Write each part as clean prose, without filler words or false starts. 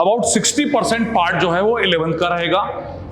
About 60% part जो है वो 11th का रहेगा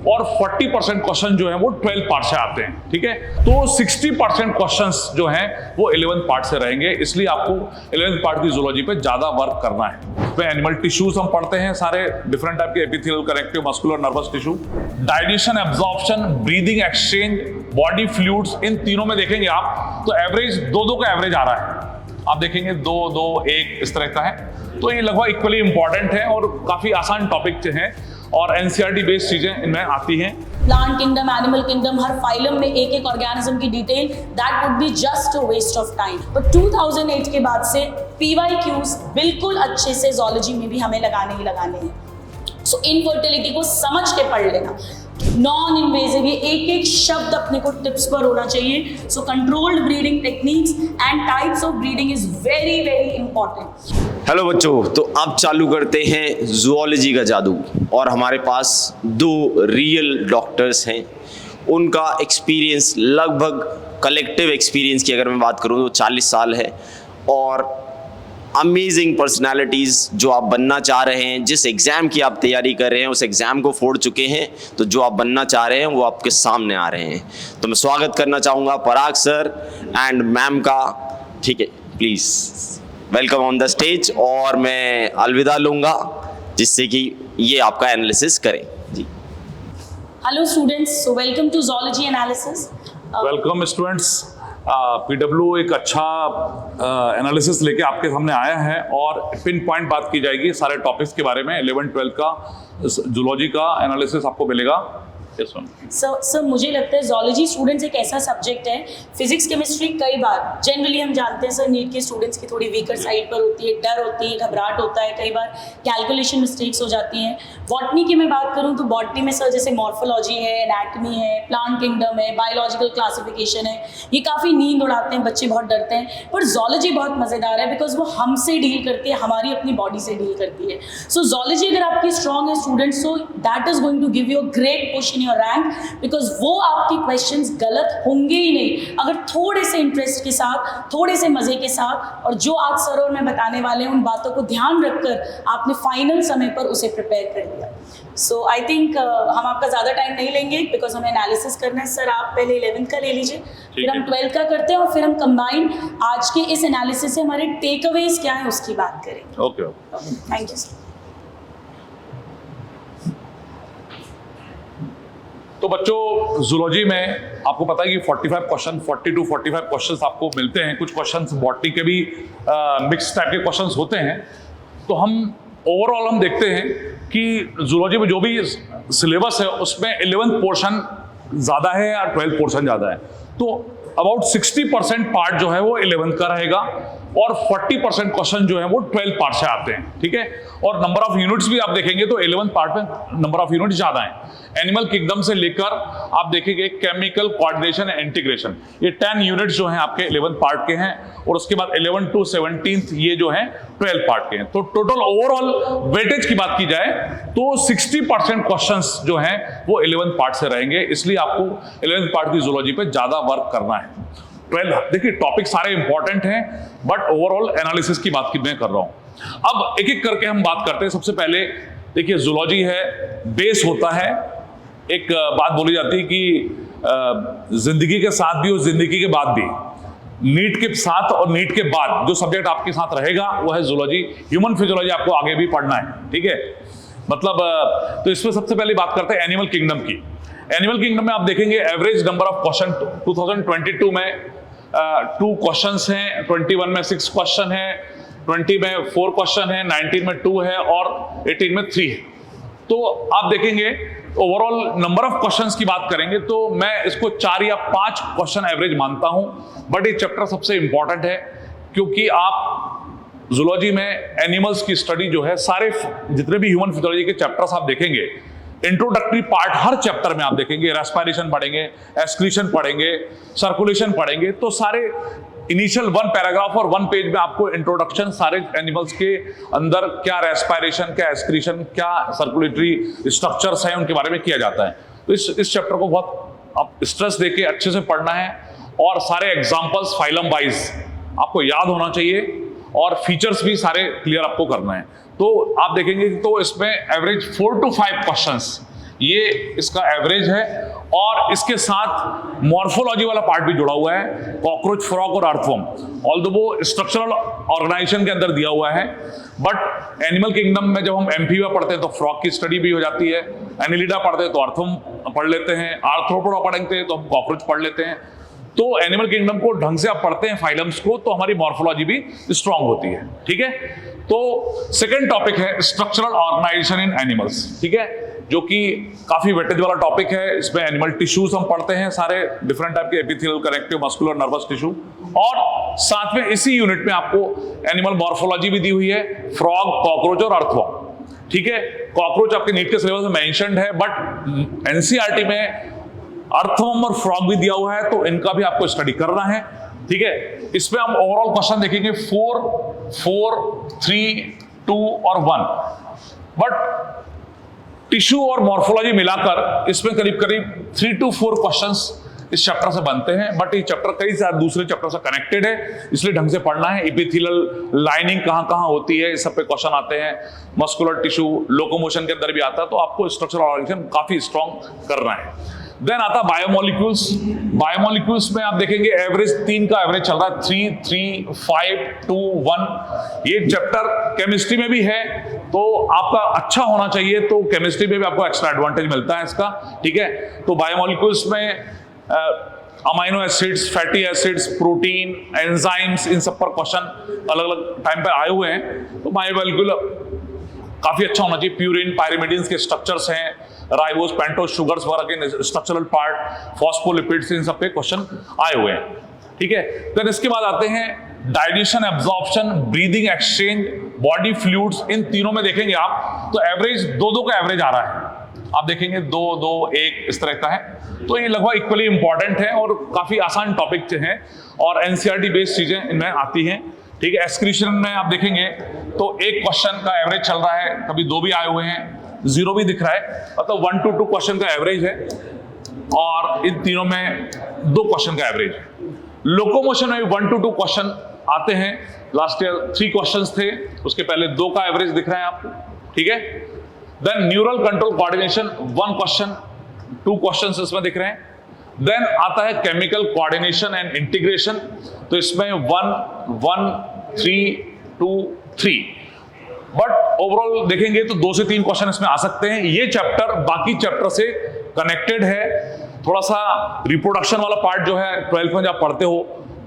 और 40% क्वेश्चन जो है वो 12th पार्ट से आते हैं, ठीक है। तो 60% क्वेश्चंस जो हैं वो 11th पार्ट से रहेंगे, इसलिए आपको 11th पार्ट की जूलॉजी पे ज्यादा वर्क करना है। उसमें एनिमल टिश्यूज हम पढ़ते हैं, सारे डिफरेंट टाइप के epithelial, connective, muscular, nervous tissue, digestion, absorption, breathing, exchange, body fluids, इन तीनों में देखेंगे आप तो एवरेज 2-2 का एवरेज आ रहा है। आप देखेंगे 2-2-1 इस तरह का है, तो ये लगभग इक्वली इंपॉर्टेंट है और काफी आसान टॉपिक हैं और एनसीईआरटी बेस्ड चीजें इनमें आती हैं। प्लांट किंगडम, एनिमल किंगडम, हर फाइलम में एक एक ऑर्गेनिज्म की detail, that would be just a waste of time. But 2008 के बाद से PYQs बिल्कुल अच्छे से ज़ूलॉजी में भी हमें लगाने ही लगाने हैं। सो इनफर्टिलिटी को समझ के पढ़ लेना, नॉन इन्वेजिव, ये एक एक शब्द अपने को टिप्स पर होना चाहिए। So controlled breeding techniques and types of breeding is very very important. Hello बच्चों, तो अब चालू करते हैं जूलॉजी का जादू और हमारे पास 2 रियल डॉक्टर्स हैं। उनका एक्सपीरियंस लगभग कलेक्टिव एक्सपीरियंस की अगर मैं बात करूं तो 40 साल है और अमेजिंग पर्सनालिटीज़ जो आप बनना चाह रहे हैं, जिस एग्ज़ाम की आप तैयारी कर रहे हैं उस एग्ज़ाम को फोड़ चुके हैं, तो जो आप बनना चाह रहे हैं वो आपके सामने आ रहे हैं। तो मैं स्वागत करना चाहूँगा पराग सर एंड मैम का। ठीक है, please welcome on the stage और मैं अलविदा लूँगा जिससे कि ये आपका एनालिसिस करें। जी hello students, so welcome to zoology analysis. Welcome students. PW एक अच्छा एनालिसिस लेके आपके सामने आया है और पिन पॉइंट बात की जाएगी सारे टॉपिक्स के बारे में। 11-12 का जूलॉजी का एनालिसिस आपको मिलेगा। सर मुझे लगता है ज़ूलॉजी स्टूडेंट्स एक ऐसा सब्जेक्ट है, फिजिक्स केमिस्ट्री कई बार जनरली हम जानते हैं सर नीट के स्टूडेंट्स की थोड़ी वीकर साइड पर होती है, डर होती है, घबराहट होता है, कई बार कैलकुलेशन मिस्टेक्स हो जाती हैं। बॉटनी की मैं बात करूं तो बॉटनी में सर जैसे मॉर्फोलॉजी है, एनाटमी है, प्लांट किंगडम है, बायोलॉजिकल क्लासिफिकेशन है, ये काफ़ी नींद उड़ाते हैं, बच्चे बहुत डरते हैं। पर ज़ूलॉजी बहुत मज़ेदार है बिकॉज वो हमसे डील करती है, हमारी अपनी बॉडी से डील करती है। सो ज़ूलॉजी अगर आपकी स्ट्रॉन्ग है students, so that is going to give you a great push in your rank, because वो आपके क्वेश्चंस गलत होंगे ही नहीं अगर थोड़े से इंटरेस्ट के साथ, थोड़े से मजे के साथ और जो आज सर और मैं बताने वाले हैं उन बातों को ध्यान रखकर आपने फाइनल समय पर उसे प्रिपेयर कर लिया। सो आई थिंक हम आपका ज़्यादा टाइम नहीं लेंगे बिकॉज हमें एनालिसिस करना है। सर आप पहले 11th का ले लीजिए, फिर हम 12th का करते हैं और फिर हम कंबाइन आज के इस एनालिसिस से हमारे टेक अवेज क्या है उसकी बात करेंगे। Okay, thank you sir. तो बच्चों जूलॉजी में आपको पता है कि 45 क्वेश्चन, 40 to 45 क्वेश्चंस आपको मिलते हैं। कुछ क्वेश्चंस बॉटनी के भी मिक्स टाइप के क्वेश्चंस होते हैं। तो हम ओवरऑल हम देखते हैं कि जूलॉजी में जो भी सिलेबस है उसमें 11th पोर्शन ज़्यादा है या 12th पोर्शन ज़्यादा है। तो अबाउट 60% पार्ट जो है वो 11th का रहेगा और 40% क्वेश्चन जो है वो 12th पार्ट से आते हैं, ठीक है। और नंबर ऑफ यूनिट्स भी आप देखेंगे तो 11th पार्ट में नंबर ऑफ यूनिट ज़्यादा है। एनिमल किंगडम से लेकर आप देखेंगे केमिकल कोऑर्डिनेशन एंड इंटीग्रेशन, ये 10 यूनिट्स जो हैं आपके 11th पार्ट के हैं और उसके बाद 11 to 17 ये जो हैं 12th पार्ट के हैं। तो टोटल ओवरऑल वेटेज की बात की जाए तो 60% क्वेश्चंस जो हैं वो 11th पार्ट से रहेंगे, इसलिए आपको 11th पार्ट की जूलॉजी पे ज़्यादा वर्क करना है। 12 देखिए टॉपिक सारे इंपॉर्टेंट हैं बट ओवरऑल एनालिसिस की बात मैं कर रहा हूँ। अब एक एक करके हम बात करते हैं। सबसे पहले देखिए जूलॉजी है, बेस होता है। एक बात बोली जाती है कि जिंदगी के साथ भी और जिंदगी के बाद भी, नीट के साथ और नीट के बाद जो सब्जेक्ट आपके साथ रहेगा वो है जूलॉजी। ह्यूमन फिजियोलॉजी आपको आगे भी पढ़ना है, ठीक है। मतलब तो इसमें सबसे पहले बात करते हैं एनिमल किंगडम की। एनिमल किंगडम में आप देखेंगे एवरेज नंबर ऑफ क्वेश्चन 2022 में 2 क्वेश्चंस हैं, 21 में 6 क्वेश्चन है, 20 में 4 क्वेश्चन है, 19 में 2 है और 18 में 3 है। तो आप देखेंगे ओवरऑल नंबर ऑफ क्वेश्चंस की बात करेंगे तो मैं इसको 4 या 5 क्वेश्चन एवरेज मानता हूं। बट ये चैप्टर सबसे इंपॉर्टेंट है क्योंकि आप जूलॉजी में एनिमल्स की स्टडी जो है, सारे जितने भी ह्यूमन फिजियोलॉजी के चैप्टर्स आप देखेंगे, इंट्रोडक्टरी पार्ट हर चैप्टर में आप देखेंगे, रेस्पिरेशन पढ़ेंगे, एक्सक्रीशन पढ़ेंगे, सर्कुलेशन पढ़ेंगे। तो सारे इनिशियल 1 पैराग्राफ और 1 पेज में आपको इंट्रोडक्शन सारे एनिमल्स के अंदर क्या रेस्पिरेशन, क्या एक्सक्रीशन, क्या सर्कुलेटरी स्ट्रक्चर्स हैं उनके बारे में किया जाता है। तो इस चैप्टर को बहुत आप स्ट्रेस देके अच्छे से पढ़ना है और सारे एग्जांपल्स फाइलम वाइज आपको याद होना चाहिए और फीचर्स भी सारे क्लियर आपको करना है। तो आप देखेंगे तो इसमें एवरेज 4 to 5 क्वेश्चंस ये इसका एवरेज है, और इसके साथ मॉर्फोलॉजी वाला पार्ट भी जुड़ा हुआ है, कॉकरोच, फ्रॉग और अर्थवर्म। ऑल्दो वो स्ट्रक्चरल ऑर्गेनाइजेशन के अंदर दिया हुआ है, बट एनिमल किंगडम में जब हम एम्फीबिया पढ़ते हैं तो फ्रॉग की स्टडी भी हो जाती है, एनिलिडा पढ़ते हैं तो अर्थवर्म पढ़ लेते हैं, आर्थ्रोपोडा पढ़ते हैं तो हम कॉकरोच पढ़ लेते हैं। तो एनिमल किंगडम को ढंग से आप पढ़ते हैं फाइलम्स को, तो हमारी मॉर्फोलॉजी भी स्ट्रांग होती है। ठीक है, तो सेकंड टॉपिक है स्ट्रक्चरल ऑर्गेनाइजेशन इन एनिमल्स। ठीक है, जो कि काफी वेटेज वाला टॉपिक है। इसमें एनिमल टिश्यूज हम पढ़ते हैं, सारे डिफरेंट टाइप के epithelial, connective, muscular, nervous tissue, और साथ में इसी यूनिट में आपको एनिमल मॉर्फोलॉजी भी दी हुई है, फ्रॉग, कॉकरोच और अर्थवर्म। ठीक है, कॉकरोच आपके नीट के सिलेबस में मेंशन्ड है, बट एनसीईआरटी में अर्थवर्म और फ्रॉग भी दिया हुआ है, तो इनका भी आपको स्टडी करना है। ठीक है, इसमें हम ओवरऑल क्वेश्चन देखेंगे 4, 3, 2 और 1, बट टिश्यू और मॉर्फोलॉजी मिलाकर इसमें करीब करीब 3 to 4 क्वेश्चंस इस चैप्टर से बनते हैं। बट ये चैप्टर कई सारे दूसरे चैप्टर से कनेक्टेड है, इसलिए ढंग से पढ़ना है। एपिथेलियल लाइनिंग कहाँ कहाँ होती है, इस सब पे क्वेश्चन आते हैं। मस्कुलर टिश्यू लोकोमोशन के अंदर भी आता है, तो आपको स्ट्रक्चरल ऑर्गेनाइजेशन काफी स्ट्रॉन्ग करना है। देन आता बायोमोलिक्यूल्स। बायोमोलिक्यूल्स में आप देखेंगे एवरेज 3 का एवरेज चल रहा है, 3, 3, 5, 2, 1। ये चैप्टर केमिस्ट्री में भी है, तो आपका अच्छा होना चाहिए, तो केमिस्ट्री में भी आपको एक्स्ट्रा एडवांटेज मिलता है इसका। ठीक है, तो बायोमोलिक्यूल्स में amino acids, fatty acids, protein, enzymes, इन सब पर क्वेश्चन अलग अलग टाइम पे आए हुए हैं, तो बायोमोलिक्यूल काफी अच्छा होना चाहिए। प्यूरिन, पायरिमिडिन्स के स्ट्रक्चर्स हैं, राइबोस, पेंटोस, शुगर्स वगैरह के स्ट्रक्चरल पार्ट, फॉस्फोलिपिड्स, इन सब पे क्वेश्चन आए हुए हैं। ठीक है, देन इसके बाद आते हैं digestion, absorption, breathing, exchange, body fluids. इन तीनों में देखेंगे आप तो एवरेज 2-2 का एवरेज आ रहा है। आप देखेंगे 2, 2, 1 इस तरह का है, तो ये लगभग इक्वली इंपॉर्टेंट है और काफी आसान टॉपिक हैं, और एनसीईआरटी बेस्ड चीजें इनमें आती हैं। ठीक है, एक्सक्रीशन में आप देखेंगे तो एक क्वेश्चन का एवरेज चल रहा है, कभी 2 भी आए हुए हैं, 0 भी दिख रहा है, मतलब 1 to 2 क्वेश्चन का एवरेज है, और इन तीनों में 2 क्वेश्चन का एवरेज है। लोकोमोशन में 1 to 2 क्वेश्चन आते हैं। लास्ट ईयर 3 क्वेश्चंस थे, उसके पहले 2 का एवरेज दिख रहा है आपको। ठीक है, then neural control coordination 1 question, 2 questions इसमें दिख रहे हैं। देन आता है केमिकल कोऑर्डिनेशन एंड इंटीग्रेशन, तो इसमें 1, 1, 3, 2, 3। बट ओवरऑल देखेंगे तो 2 से 3 क्वेश्चन इसमें आ सकते हैं। ये चैप्टर बाकी चैप्टर से कनेक्टेड है। थोड़ा सा रिप्रोडक्शन वाला पार्ट जो है 12th में जब पढ़ते हो,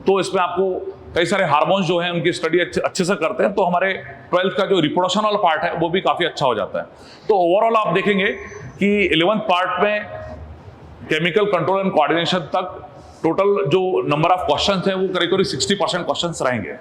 तो इसमें आपको कई सारे हार्मोन्स जो हैं उनकी स्टडी अच्छे से करते हैं, तो हमारे 12th का जो रिप्रोडक्शन वाला पार्ट है वो भी काफी अच्छा हो जाता है। तो ओवरऑल आप देखेंगे कि 11th पार्ट में केमिकल कंट्रोल एंड कोऑर्डिनेशन तक टोटल जो नंबर ऑफ क्वेश्चंस हैं वो करीब करीब 60% क्वेश्चंस रहेंगे।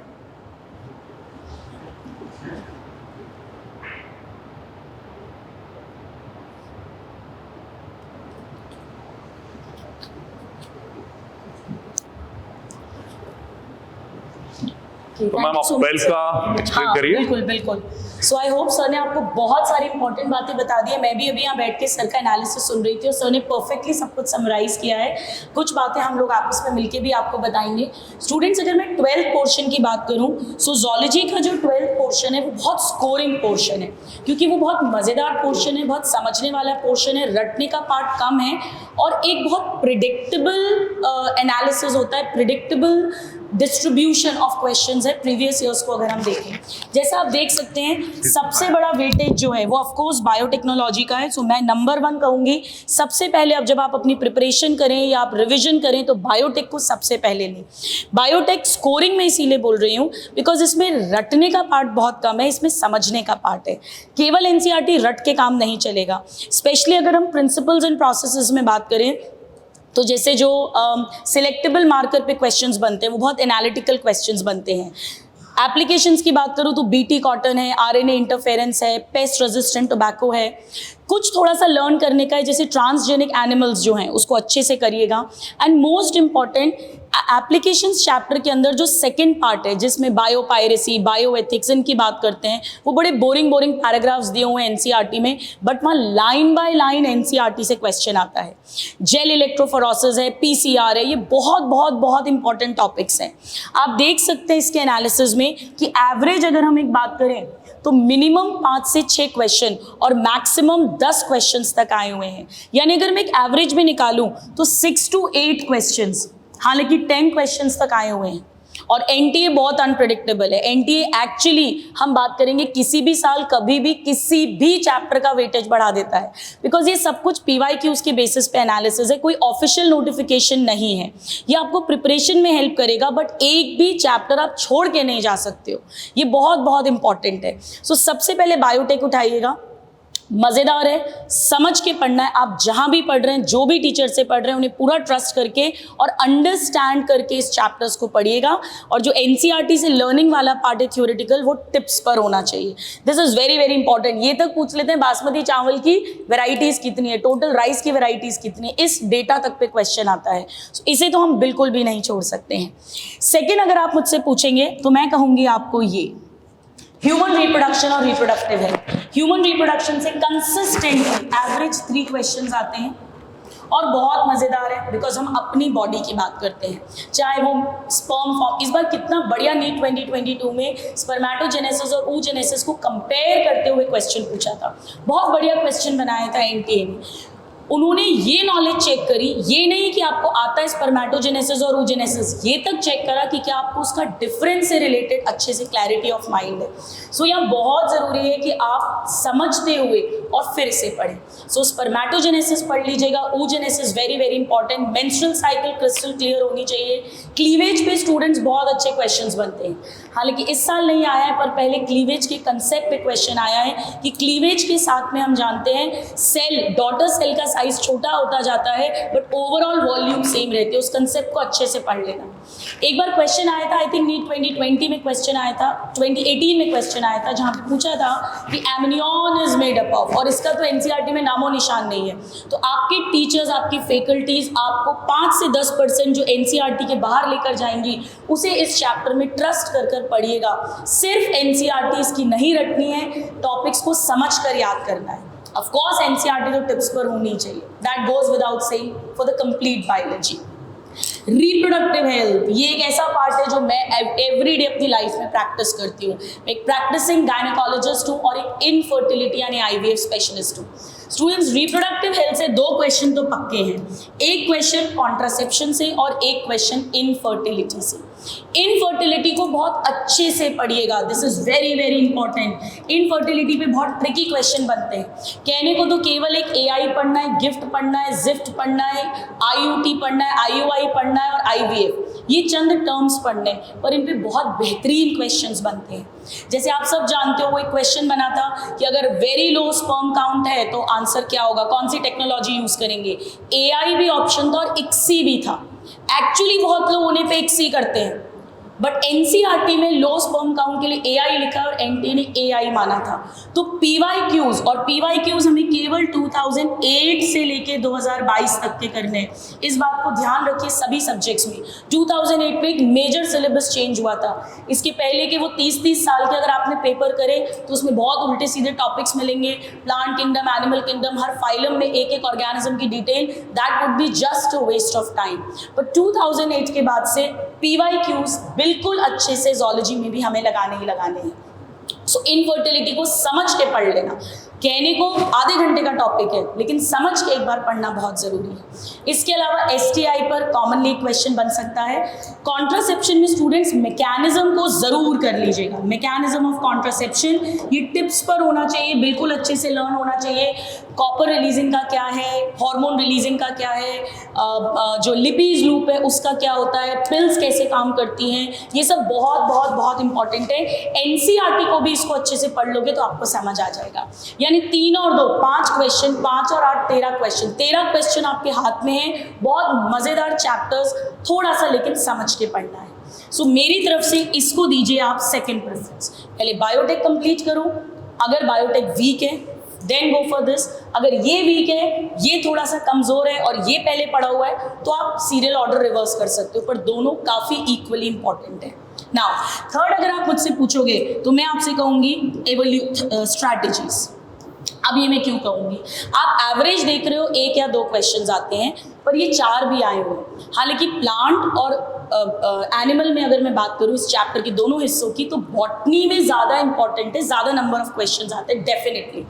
तो मैम आप 12th का एक्सप्लेन करिए। बिल्कुल बिल्कुल। सो आई होप सर ने आपको बहुत सारी इंपॉर्टेंट बातें बता दी है। मैं भी अभी यहाँ बैठ के सर का एनालिसिस सुन रही थी और सर ने परफेक्टली सब कुछ समराइज किया है। कुछ बातें हम लोग आपस में मिलके भी आपको बताएंगे। स्टूडेंट्स, अगर मैं 12th पोर्शन की बात करूँ, सो ज़ूलॉजी का जो 12th पोर्शन है वो बहुत स्कोरिंग पोर्शन है, क्योंकि वो बहुत मज़ेदार पोर्शन है, बहुत समझने वाला पोर्शन है, रटने का पार्ट कम है, और एक बहुत प्रिडिक्टेबल एनालिसिस होता है, प्रिडिक्टेबल डिस्ट्रीब्यूशन ऑफ क्वेश्चंस है प्रीवियस ईयर्स को अगर हम देखें। जैसा आप देख सकते हैं सबसे बड़ा वेटेज जो है वो ऑफ कोर्स बायोटेक्नोलॉजी का है। सो मैं नंबर 1 कहूँगी। सबसे पहले अब जब आप अपनी प्रिपरेशन करें या आप रिविजन करें तो बायोटेक को सबसे पहले लें। बायोटेक स्कोरिंग में इसीलिए बोल रही हूँ बिकॉज इसमें रटने का पार्ट बहुत कम है, इसमें समझने का पार्ट है। केवल एनसीईआरटी रट के काम नहीं चलेगा। स्पेशली अगर हम प्रिंसिपल्स एंड प्रोसेसेस में बात करें तो जैसे जो सिलेक्टेबल मार्कर पे क्वेश्चंस बनते हैं वो बहुत एनालिटिकल क्वेश्चंस बनते हैं। एप्लीकेशंस की बात करूँ तो बीटी कॉटन है, आरएनए इंटरफेरेंस है, पेस्ट रेजिस्टेंट टोबैको है। कुछ थोड़ा सा लर्न करने का है, जैसे ट्रांसजेनिक एनिमल्स जो हैं उसको अच्छे से करिएगा। And most important applications chapter के अंदर जो सेकंड पार्ट है जिसमें बायो पायरेसी, बायो एथिक्स इनकी बात करते हैं, वो बड़े बोरिंग पैराग्राफ्स दिए हुए हैं एनसीईआरटी में, बट वहाँ लाइन बाय लाइन एनसीईआरटी से क्वेश्चन आता है। जेल इलेक्ट्रोफोरोसिस है, पीसीआर है, ये बहुत बहुत बहुत इंपॉर्टेंट टॉपिक्स हैं। आप देख सकते हैं इसके एनालिसिस में कि एवरेज अगर हम एक बात करें तो मिनिमम 5 से 6 क्वेश्चन और मैक्सिमम 10 क्वेश्चंस तक आए हुए हैं। यानी अगर मैं एक एवरेज भी निकालूं तो 6 to 8 क्वेश्चंस, हालांकि 10 क्वेश्चंस तक आए हुए हैं। और एनटीए बहुत अनप्रेडिक्टेबल है। एनटीए एक्चुअली हम बात करेंगे किसी भी साल कभी भी किसी भी चैप्टर का वेटेज बढ़ा देता है, बिकॉज ये सब कुछ पीवाईक्यूज के बेसिस पे एनालिसिस है, कोई ऑफिशियल नोटिफिकेशन नहीं है। ये आपको प्रिपरेशन में हेल्प करेगा, बट एक भी चैप्टर आप छोड़ के नहीं जा सकते हो, ये बहुत बहुत इंपॉर्टेंट है। सो सबसे पहले बायोटेक उठाइएगा, मज़ेदार है, समझ के पढ़ना है। आप जहाँ भी पढ़ रहे हैं, जो भी टीचर से पढ़ रहे हैं, उन्हें पूरा ट्रस्ट करके और अंडरस्टैंड करके इस चैप्टर्स को पढ़िएगा। और जो एनसीईआरटी से लर्निंग वाला पार्ट है थ्योरेटिकल, वो टिप्स पर होना चाहिए। This is very very important. ये तक पूछ लेते हैं बासमती चावल की वेराइटीज़ कितनी है, टोटल राइस की वेराइटीज़ कितनी है, इस डेटा तक पे क्वेश्चन आता है। So, इसे तो हम बिल्कुल भी नहीं छोड़ सकते हैं। सेकेंड, अगर आप मुझसे पूछेंगे तो मैं कहूँगी आपको ये ह्यूमन रिप्रोडक्शन और रिप्रोडक्टिव हेल्थ। ह्यूमन रिप्रोडक्शन से कंसिस्टेंटली एवरेज 3 क्वेश्चंस आते हैं और बहुत मज़ेदार है, बिकॉज हम अपनी बॉडी की बात करते हैं, चाहे वो स्पर्म फॉर्म। इस बार कितना बढ़िया नीट 2022 में स्पर्मेटोजेनेसिस और oogenesis को कंपेयर करते हुए क्वेश्चन पूछा था। बहुत बढ़िया क्वेश्चन बनाया था एनटीए ने। उन्होंने ये नॉलेज चेक करी, ये नहीं कि आपको आता है स्पर्मेटोजेनेसिस और oogenesis, ये तक चेक करा कि क्या आपको उसका डिफरेंस से रिलेटेड अच्छे से क्लैरिटी ऑफ माइंड है। सो यहाँ बहुत ज़रूरी है कि आप समझते हुए और फिर से पढ़ें। सो स्पर्मेटोजेनेसिस पढ़ लीजिएगा, oogenesis very very important, menstrual cycle crystal clear होनी चाहिए। क्लीवेज पे स्टूडेंट्स बहुत अच्छे क्वेश्चंस बनते हैं, हालांकि इस साल नहीं आया है, पर पहले क्लीवेज के कंसेप्ट पे क्वेश्चन आया है कि क्लीवेज के साथ में हम जानते हैं सेल, डॉटर सेल का साइज छोटा होता जाता है, बट ओवरऑल वॉल्यूम सेम रहते हैं। उस कंसेप्ट को अच्छे से पढ़ लेना। एक बार क्वेश्चन आया था, आई थिंक नीट 2020 में क्वेश्चन आया था, 2018 में क्वेश्चन आया था, जहाँ पे पूछा था कि amnion is made up of, और इसका तो एनसीईआरटी में नामो निशान नहीं है। तो आपके टीचर्स, आपकी फैकल्टीज आपको 5 से 10% जो एनसीईआरटी के बाहर लेकर जाएंगी, उसे इस चैप्टर में ट्रस्ट कर पढ़िएगा। सिर्फ एनसीईआरटी इसकी नहीं रटनी है, टॉपिक्स को समझ कर याद करना है। ऑफ कोर्स एनसीईआरटी तो टिप्स पर होनी चाहिए, that goes without saying for the complete biology. Reproductive health, ये एक ऐसा पार्ट है जो मैं एवरी डे अपनी लाइफ में प्रैक्टिस करती हूँ। मैं एक प्रैक्टिसिंग गायनेकोलॉजिस्ट हूँ और एक इनफर्टिलिटी यानी आईवीएफ स्पेशलिस्ट हूँ। स्टूडेंट्स, रिप्रोडक्टिव हेल्थ से 2 क्वेश्चन तो पक्के हैं, एक क्वेश्चन कॉन्ट्रासेप्शन से और एक क्वेश्चन इनफर्टिलिटी से। इनफर्टिलिटी को बहुत अच्छे से पढ़िएगा, this is very very important. Infertility पे बहुत ट्रिकी क्वेश्चन बनते हैं। कहने को तो केवल एक एआई पढ़ना है, गिफ्ट पढ़ना है, जिफ्ट पढ़ना है, आईयूटी पढ़ना है, आईयूआई पढ़ना है और आईवीएफ, ये चंद टर्म्स पढ़ने हैं, पर इन पे बहुत बेहतरीन क्वेश्चंस बनते हैं। जैसे आप सब जानते हो, वो एक क्वेश्चन बना था कि अगर वेरी लो स्पर्म काउंट है तो आंसर क्या होगा, कौन सी टेक्नोलॉजी यूज करेंगे। एआई भी ऑप्शन था और इक्सी भी था। एक्चुअली बहुत लोग उन्हें पे इक्सी करते हैं, बट एनसीईआरटी में लो स्पर्म काउंट के लिए एआई लिखा और एनटीए ने एआई माना था। तो पीवाईक्यूज, और पीवाईक्यूज हमें केवल 2008 से लेके 2022 तक के करने हैं। इस बात को ध्यान रखिए सभी सब्जेक्ट्स में। 2008 में एक मेजर सिलेबस चेंज हुआ था। इसके पहले के वो 30-30 साल के अगर आपने पेपर करे तो उसमें बहुत उल्टे सीधे टॉपिक्स मिलेंगे, प्लांट किंगडम, एनिमल किंगडम, हर फाइलम में एक एक ऑर्गेनिज्म की detail, that would be just a waste of time. But 2008 के बाद से पीवाईक्यूज बिल्कुल अच्छे से ज़ूलॉजी में भी हमें लगाने ही लगाने हैं। सो इनफर्टिलिटी को समझ के पढ़ लेना। कहने को आधे घंटे का टॉपिक है, लेकिन समझ के एक बार पढ़ना बहुत ज़रूरी है। इसके अलावा एसटीआई पर कॉमनली क्वेश्चन बन सकता है। कॉन्ट्रासेप्शन में स्टूडेंट्स मैकेनिज्म को ज़रूर कर लीजिएगा। मैकेनिज्म ऑफ कॉन्ट्रासेप्शन, ये टिप्स पर होना चाहिए, बिल्कुल अच्छे से लर्न होना चाहिए। कॉपर रिलीजिंग का क्या है, हार्मोन रिलीजिंग का क्या है, जो लिपीज लूप है उसका क्या होता है, पिल्स कैसे काम करती हैं, ये सब बहुत बहुत बहुत इंपॉर्टेंट है। एनसीईआरटी को भी इसको अच्छे से पढ़ लोगे तो आपको समझ आ जाएगा। यानी 3 और 2 5 क्वेश्चन, 5 और 8 13 क्वेश्चन, 13 क्वेश्चन आपके हाथ में है। बहुत मज़ेदार चैप्टर्स, थोड़ा सा लेकिन समझ के पढ़ना है। सो मेरी तरफ से इसको दीजिए आप सेकेंड प्रेफरेंस। पहले बायोटेक कंप्लीट करो, अगर बायोटेक वीक है देन गो फॉर दिस। अगर ये वीक है, ये थोड़ा सा कमजोर है और ये पहले पढ़ा हुआ है, तो आप सीरियल ऑर्डर रिवर्स कर सकते हो, पर दोनों काफी इक्वली इंपॉर्टेंट है। नाउ थर्ड अगर आप मुझसे पूछोगे तो मैं आपसे कहूंगी स्ट्रैटेजीज। अब ये मैं क्यों कहूंगी, आप एवरेज देख रहे हो 1 या 2 क्वेश्चंस आते हैं, पर ये 4 भी आए हुए हैं। हालांकि प्लांट और एनिमल में अगर मैं बात करूं इस चैप्टर के दोनों हिस्सों की, तो बॉटनी में ज़्यादा इंपॉर्टेंट है, ज़्यादा नंबर ऑफ क्वेश्चंस आते हैं डेफिनेटली।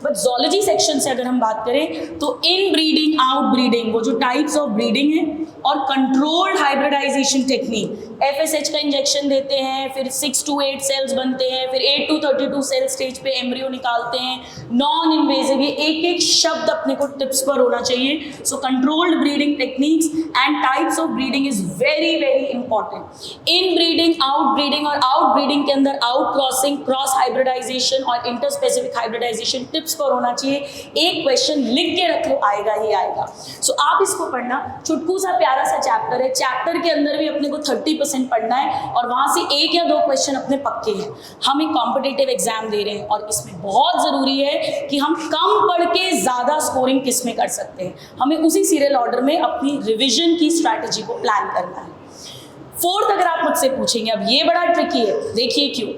बट जोलॉजी सेक्शन से अगर हम बात करें तो इन ब्रीडिंग, आउट ब्रीडिंग, वो जो टाइप्स ऑफ ब्रीडिंग है, और कंट्रोल्ड हाइब्रिडाइजेशन टेक्निक, FSH का इंजेक्शन देते हैं, फिर 6 to 8 सेल्स बनते हैं, फिर 8 to 32 सेल स्टेज पे एम्ब्रियो निकालते हैं, नॉन इन्वेजिव, ये एक एक शब्द अपने को टिप्स पर होना चाहिए। So controlled breeding techniques and types of breeding is very very important. Inbreeding, outbreeding, और आउट ब्रीडिंग के अंदर आउट क्रॉसिंग, क्रॉस हाइब्रिडाइजेशन और इंटरस्पेसिफिक हाइब्रिडाइजेशन टिप्स पर होना चाहिए। एक क्वेश्चन लिख के रख लो, आएगा ही आएगा। सो आप इसको पढ़ना, चुटकू सा प्यारा सा चैप्टर है, चैप्टर के अंदर भी अपने को 30% पढ़ना है, और वहां से 1 या 2 क्वेश्चन अपने पक्के हैं। हम एक कॉम्पिटिटिव एग्जाम दे रहे हैं, और इसमें बहुत जरूरी है कि हम कम पढ़ के ज्यादा स्कोरिंग किस में कर सकते हैं। हमें उसी सीरियल ऑर्डर में अपनी रिविजन की स्ट्रैटेजी को प्लान करना है। फोर्थ अगर आप मुझसे पूछेंगे, अब ये बड़ा ट्रिकी है, देखिए क्यों।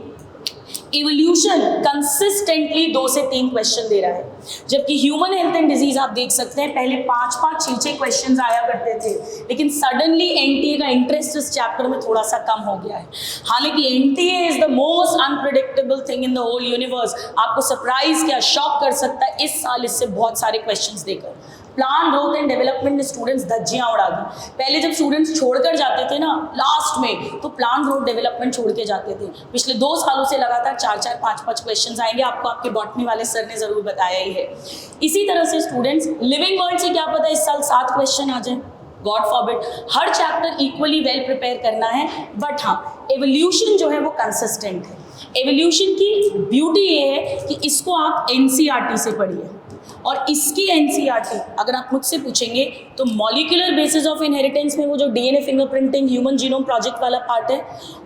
इवोल्यूशन कंसिस्टेंटली 2 से 3 क्वेश्चन दे रहा है, जबकि ह्यूमन हेल्थ एंड डिजीज आप देख सकते हैं पहले 5-5, 6-6 क्वेश्चंस आया करते थे, लेकिन सडनली एनटीए का इंटरेस्ट इस चैप्टर में थोड़ा सा कम हो गया है। हालांकि NTA is the most unpredictable thing in the whole universe, आपको सरप्राइज क्या, शॉक कर सकता है इस साल इससे बहुत सारे क्वेश्चंस देकर। प्लान ग्रोथ एंड डेवलपमेंट में स्टूडेंट्स धज्जियां उड़ा दी। पहले जब स्टूडेंट्स छोड़कर जाते थे ना लास्ट में, तो प्लान ग्रोथ डेवलपमेंट छोड़ के जाते थे। पिछले 2 सालों से लगातार 4-4, 5-5 क्वेश्चंस आएंगे, आपको आपके बॉटनी वाले सर ने जरूर बताया ही है। इसी तरह से स्टूडेंट्स लिविंग वर्ल्ड से क्या पता इस साल 7 क्वेश्चन आ जाए, गॉड फॉरबिड। हर चैप्टर इक्वली वेल प्रिपेयर करना है, बट हाँ एवोल्यूशन जो है वो कंसिस्टेंट है। एवोल्यूशन की ब्यूटी ये है कि इसको आप एनसीईआरटी से पढ़िए, और इसकी एनसीईआरटी अगर आप मुझसे पूछेंगे तो मॉलिक्यूलर बेसिस ऑफ इनहेरिटेंस में वो जो DNA fingerprinting human genome project वाला पार्ट है,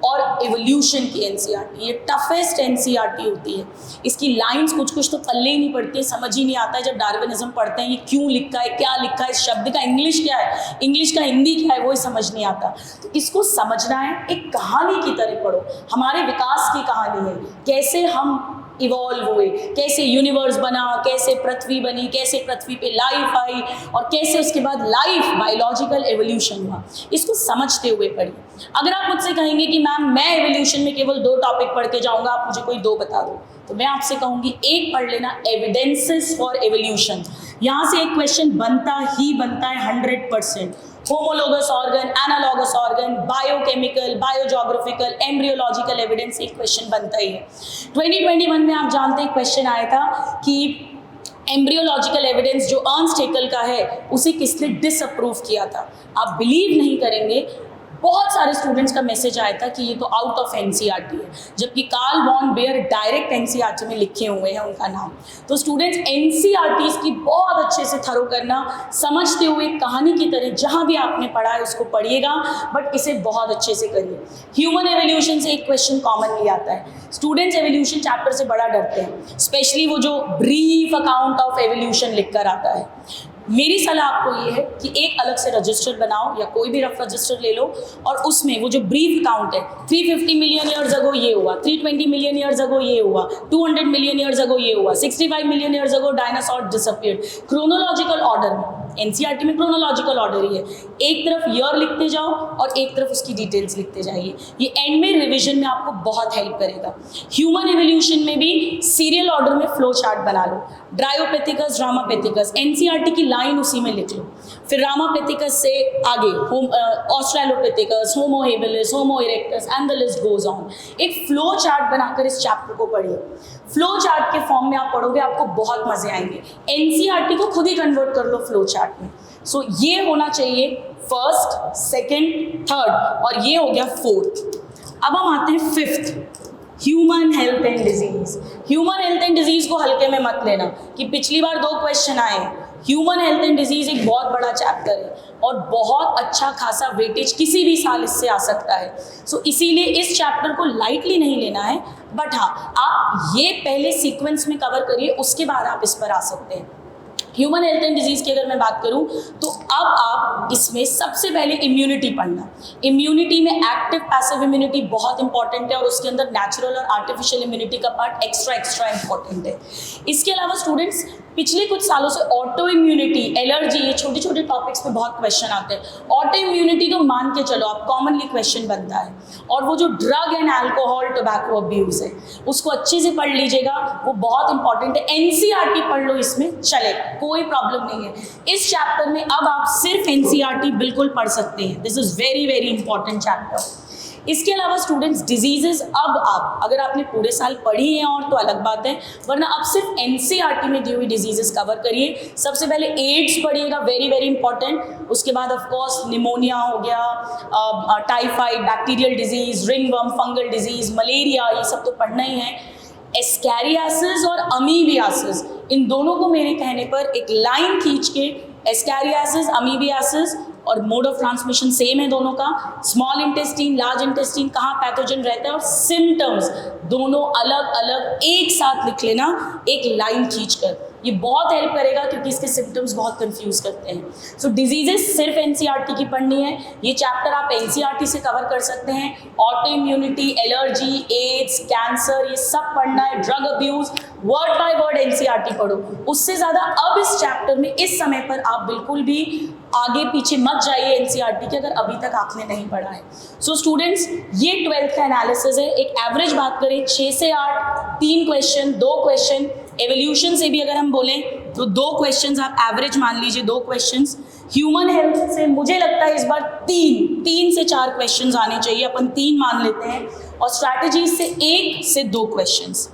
और एवोल्यूशन की एनसीईआरटी, ये टफेस्ट एनसीईआरटी होती है। इसकी लाइंस कुछ कुछ तो पल्ले ही नहीं पड़ती है, समझ ही नहीं आता है। जब डार्विनिज्म पढ़ते हैं ये क्यों लिखा है, क्या लिखा है, इस शब्द का इंग्लिश क्या है, इंग्लिश का हिंदी क्या है, वो ही समझ नहीं आता। तो इसको समझना है, एक कहानी की तरह पढ़ो, हमारे विकास की कहानी है, कैसे हम इवॉल्व हुए, कैसे यूनिवर्स बना, कैसे पृथ्वी बनी, कैसे पृथ्वी पे लाइफ आई, और कैसे उसके बाद लाइफ बायोलॉजिकल एवोल्यूशन हुआ। इसको समझते हुए पढ़िए। अगर आप मुझसे कहेंगे कि मैम मैं एवोल्यूशन में केवल 2 टॉपिक पढ़ के जाऊंगा, आप मुझे कोई 2 बता दो, तो मैं आपसे कहूंगी एक पढ़ लेना, एविडेंसेस फॉर एवोल्यूशन। यहाँ से एक क्वेश्चन बनता ही बनता है 100%। Homologous organ, analogous organ, biochemical, biogeographical, embryological evidence, एक क्वेश्चन बनता ही है। 2021 में आप जानते हैं क्वेश्चन आया था कि एम्ब्रियोलॉजिकल एविडेंस जो अर्नस्ट हेकल का है उसे किसने डिसअप्रूव किया था। आप बिलीव नहीं करेंगे, बहुत सारे स्टूडेंट्स का मैसेज आया था कि ये तो आउट ऑफ एनसीईआरटी है, जबकि Karl von Baer direct NCERT में लिखे हुए हैं उनका नाम। तो स्टूडेंट्स एनसीईआरटीज की बहुत अच्छे से थरो करना, समझते हुए कहानी की तरह जहाँ भी आपने पढ़ा है उसको पढ़िएगा, बट इसे बहुत अच्छे से करिए। ह्यूमन एवोल्यूशन से एक क्वेश्चन कॉमनली आता है, स्टूडेंट्स एवोल्यूशन चैप्टर से बड़ा डरते हैं, स्पेशली वो जो ब्रीफ अकाउंट ऑफ एवोल्यूशन लिख कर आता है। मेरी सलाह आपको ये है कि एक अलग से रजिस्टर बनाओ, या कोई भी रफ रजिस्टर ले लो, और उसमें वो जो ब्रीफ अकाउंट है, 350 मिलियन ईयर्स अगो ये हुआ, 320 मिलियन ईयर्स अगो ये हुआ, 200 मिलियन ईयर्स अगो ये हुआ, 65 million years ago dinosaur disappeared, chronological order में। एनसीईआरटी में क्रोनोलॉजिकल ऑर्डर ही है, एक तरफ ईयर लिखते जाओ और एक तरफ उसकी डिटेल्स लिखते जाइए। ये एंड में रिविजन में आपको बहुत हेल्प करेगा। ह्यूमन एवोल्यूशन में भी सीरियल ऑर्डर में फ्लो चार्ट बना लो, ड्रायोपेथिकस, ड्रामापेथिकस, एनसीईआरटी की लाइन उसी में लिख लो, फिर रामापेथिकस से आगे Australopithecus, Homo habilis, Homo erectus and the list goes on. एक फ्लो चार्ट बनाकर इस चैप्टर को पढ़िए। फ्लो चार्ट के फॉर्म में आप पढ़ोगे, आपको बहुत मजे आएंगे। एनसीईआरटी को खुद ही कन्वर्ट कर लो फ्लो चार्ट में। सो ये होना चाहिए फर्स्ट, सेकंड, थर्ड, और ये हो गया फोर्थ। अब हम आते हैं fifth. Human health and disease. Human health and disease को हल्के में मत लेना कि पिछली बार 2 क्वेश्चन आए। ह्यूमन हेल्थ एंड डिजीज एक बहुत बड़ा चैप्टर है और बहुत अच्छा खासा वेटेज किसी भी साल इससे आ सकता है। सो इसीलिए इस चैप्टर को लाइटली नहीं लेना है, बट हाँ आप ये पहले सीक्वेंस में कवर करिए, उसके बाद आप इस पर आ सकते हैं। ह्यूमन हेल्थ एंड डिजीज़ की अगर मैं बात करूं तो अब आप इसमें सबसे पहले इम्यूनिटी पढ़ना। इम्यूनिटी में एक्टिव पैसिव इम्यूनिटी बहुत इंपॉर्टेंट है और उसके अंदर नेचुरल और आर्टिफिशियल इम्यूनिटी का पार्ट एक्स्ट्रा इंपॉर्टेंट है। इसके अलावा स्टूडेंट्स पिछले कुछ सालों से ऑटो इम्यूनिटी, एलर्जी, ये छोटे छोटे टॉपिक्स पे बहुत क्वेश्चन आते हैं। ऑटो इम्यूनिटी तो मान के चलो आप कॉमनली क्वेश्चन बनता है, और वो जो drug and alcohol tobacco abuse है उसको अच्छे से पढ़ लीजिएगा, वो बहुत इंपॉर्टेंट है। एनसीईआरटी पढ़ लो, इसमें चलेगा, कोई प्रॉब्लम नहीं है। इस चैप्टर में अब आप सिर्फ एनसीईआरटी बिल्कुल पढ़ सकते हैं। This is very very important chapter. इसके अलावा स्टूडेंट्स डिजीजेस अब आप अगर आपने पूरे साल पढ़ी हैं और तो अलग बात है, वरना आप सिर्फ एनसीईआरटी में दी हुई डिजीजेस कवर करिए। सबसे पहले एड्स पढ़िएगा, वेरी वेरी इंपॉर्टेंट। उसके बाद ऑफ कोर्स निमोनिया हो गया, typhoid, bacterial disease, ringworm, fungal disease, malaria, ये सब तो पढ़ना ही है। एस्कैरियासिस और अमीबियासिस, इन दोनों को मेरे कहने पर एक लाइन खींच के, एस्कैरियासिस, अमीबियासिस और मोड ऑफ ट्रांसमिशन सेम है दोनों का, स्मॉल इंटेस्टीन, लार्ज इंटेस्टीन, कहाँ पैथोजन रहता है, और सिम्टम्स दोनों अलग अलग एक साथ लिख लेना एक लाइन खींचकर। ये बहुत हेल्प करेगा क्योंकि इसके सिम्टम्स बहुत कंफ्यूज करते हैं। सो डिजीजेस सिर्फ एनसीईआरटी की पढ़नी है। ये चैप्टर आप एनसीईआरटी से कवर कर सकते हैं। Auto immunity, allergy, AIDS, cancer, ये सब पढ़ना है। Drug abuse, word by word NCERT पढ़ो। उससे ज़्यादा अब इस चैप्टर में इस समय पर आप बिल्कुल भी आगे पीछे मत जाइए एनसीईआरटी के, अगर अभी तक आपने नहीं पढ़ा है। सो स्टूडेंट्स, ये 12th का एनालिसिस है। एक एवरेज बात करें 6 से 8, 3 क्वेश्चन, 2 क्वेश्चन। एवोल्यूशन से भी अगर हम बोलें तो 2 क्वेश्चंस आप एवरेज मान लीजिए, 2 क्वेश्चंस। ह्यूमन हेल्थ से मुझे लगता है इस बार 3 से 4 क्वेश्चंस आने चाहिए, अपन 3 मान लेते हैं। और स्ट्रैटेजी से 1 से 2 क्वेश्चंस।